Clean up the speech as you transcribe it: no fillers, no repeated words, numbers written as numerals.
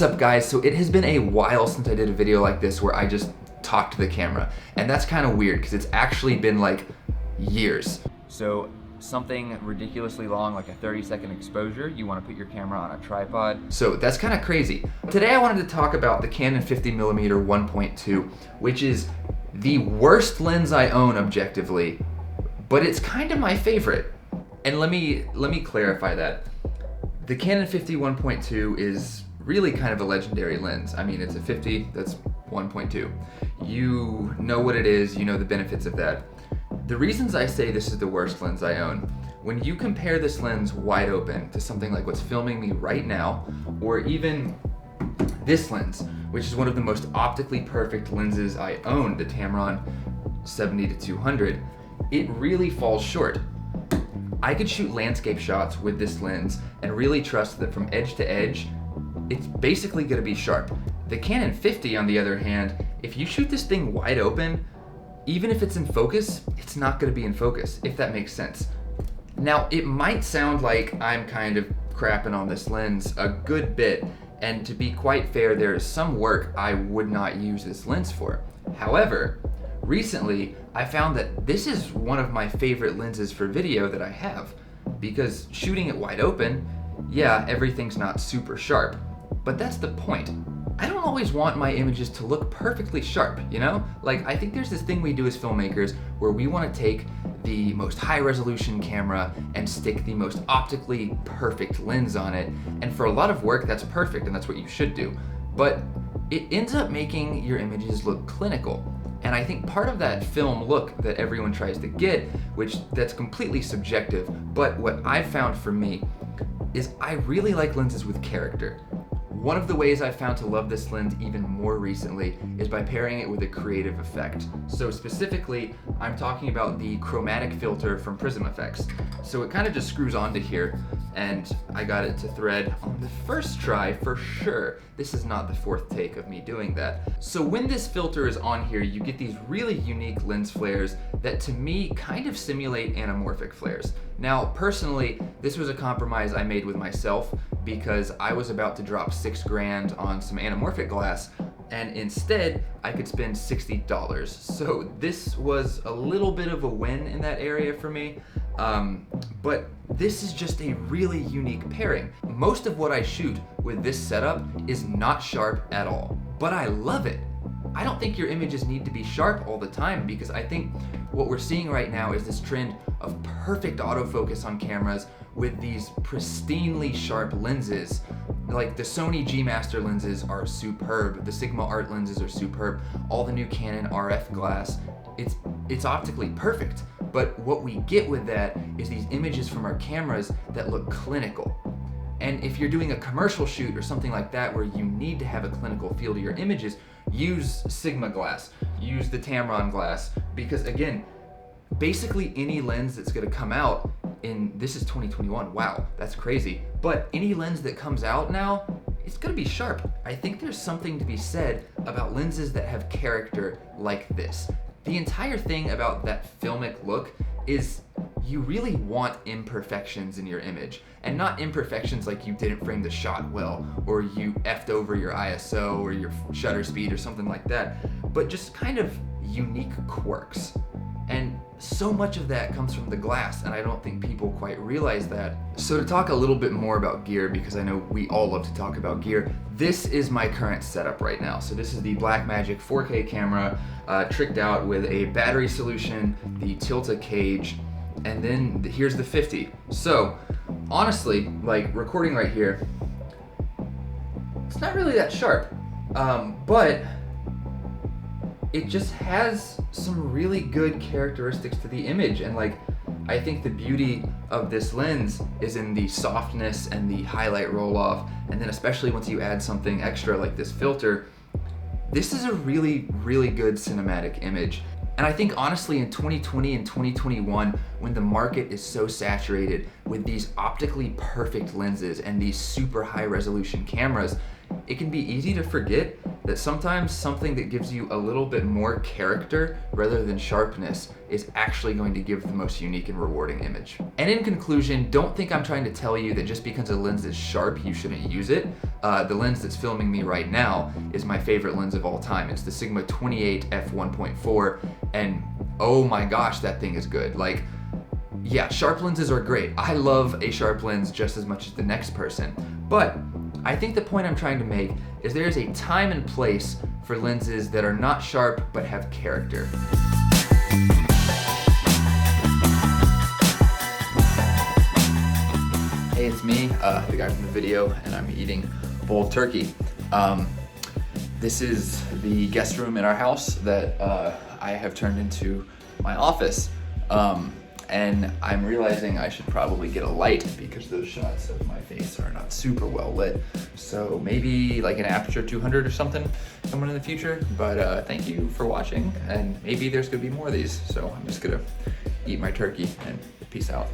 up, guys? So it has been a while since I did a video like this where I just talked to the camera, and that's kind of weird because it's actually been like years. So something ridiculously long, like a 30-second exposure, you want to put your camera on a tripod. So that's kind of crazy. Today I wanted to talk about the Canon 50mm 1.2, which is the worst lens I own objectively, but it's kind of my favorite. And let me clarify that. The Canon 50 1.2 is really kind of a legendary lens. I mean, it's a 50, that's 1.2. You know what it is, you know the benefits of that. The reasons I say this is the worst lens I own, when you compare this lens wide open to something like what's filming me right now, or even this lens, which is one of the most optically perfect lenses I own, the Tamron 70-200, it really falls short. I could shoot landscape shots with this lens and really trust that from edge to edge, it's basically gonna be sharp. The Canon 50, on the other hand, if you shoot this thing wide open, even if it's in focus, it's not gonna be in focus, if that makes sense. Now, it might sound like I'm kind of crapping on this lens a good bit, and to be quite fair, there is some work I would not use this lens for. However, recently, I found that this is one of my favorite lenses for video that I have, because shooting it wide open, yeah, everything's not super sharp, but that's the point. I don't always want my images to look perfectly sharp, you know? Like, I think there's this thing we do as filmmakers where we want to take the most high resolution camera and stick the most optically perfect lens on it, and for a lot of work that's perfect and that's what you should do, but it ends up making your images look clinical. And I think part of that film look that everyone tries to get, which that's completely subjective, but what I've found for me is I really like lenses with character. One of the ways I've found to love this lens even more recently is by pairing it with a creative effect. So specifically, I'm talking about the chromatic filter from Prism Effects. So it kind of just screws onto here, and I got it to thread on the first try for sure. This is not the fourth take of me doing that. So when this filter is on here, you get these really unique lens flares that to me kind of simulate anamorphic flares. Now, personally, this was a compromise I made with myself because I was about to drop $6 grand on some anamorphic glass, and instead I could spend $60. So this was a little bit of a win in that area for me, but this is just a really unique pairing. Most of what I shoot with this setup is not sharp at all, but I love it. I don't think your images need to be sharp all the time, because I think what we're seeing right now is this trend of perfect autofocus on cameras with these pristinely sharp lenses. Like the Sony G Master lenses are superb, the Sigma Art lenses are superb, all the new Canon RF glass, it's optically perfect. But what we get with that is these images from our cameras that look clinical. And if you're doing a commercial shoot or something like that where you need to have a clinical feel to your images, use Sigma glass, use the Tamron glass, because again, basically any lens that's gonna come out this is 2021, wow, that's crazy. But any lens that comes out now, it's gonna be sharp. I think there's something to be said about lenses that have character like this. The entire thing about that filmic look is you really want imperfections in your image, and not imperfections like you didn't frame the shot well, or you effed over your ISO or your shutter speed or something like that, but just kind of unique quirks. And so much of that comes from the glass, and I don't think people quite realize that. So to talk a little bit more about gear, because I know we all love to talk about gear, this is my current setup right now. So this is the Blackmagic 4K camera, tricked out with a battery solution, the Tilta cage, and then here's the 50. So honestly, like recording right here, it's not really that sharp, but it just has some really good characteristics to the image. And like, I think the beauty of this lens is in the softness and the highlight roll off, and then especially once you add something extra like this filter, this is a really, really good cinematic image. And I think honestly in 2020 and 2021, when the market is so saturated with these optically perfect lenses and these super high resolution cameras, it can be easy to forget that sometimes something that gives you a little bit more character rather than sharpness is actually going to give the most unique and rewarding image. And in conclusion, don't think I'm trying to tell you that just because a lens is sharp, you shouldn't use it. The lens that's filming me right now is my favorite lens of all time. It's the Sigma 28 f1.4, and oh my gosh, that thing is good. Like, yeah, sharp lenses are great. I love a sharp lens just as much as the next person. But I think the point I'm trying to make is there is a time and place for lenses that are not sharp but have character. Hey, it's me, the guy from the video, and I'm eating a bowl of turkey. This is the guest room in our house that I have turned into my office. And I'm realizing I should probably get a light because those shots of my face are not super well lit. So maybe like an aperture 200 or something coming in the future. But thank you for watching, and maybe there's gonna be more of these. So I'm just gonna eat my turkey and peace out.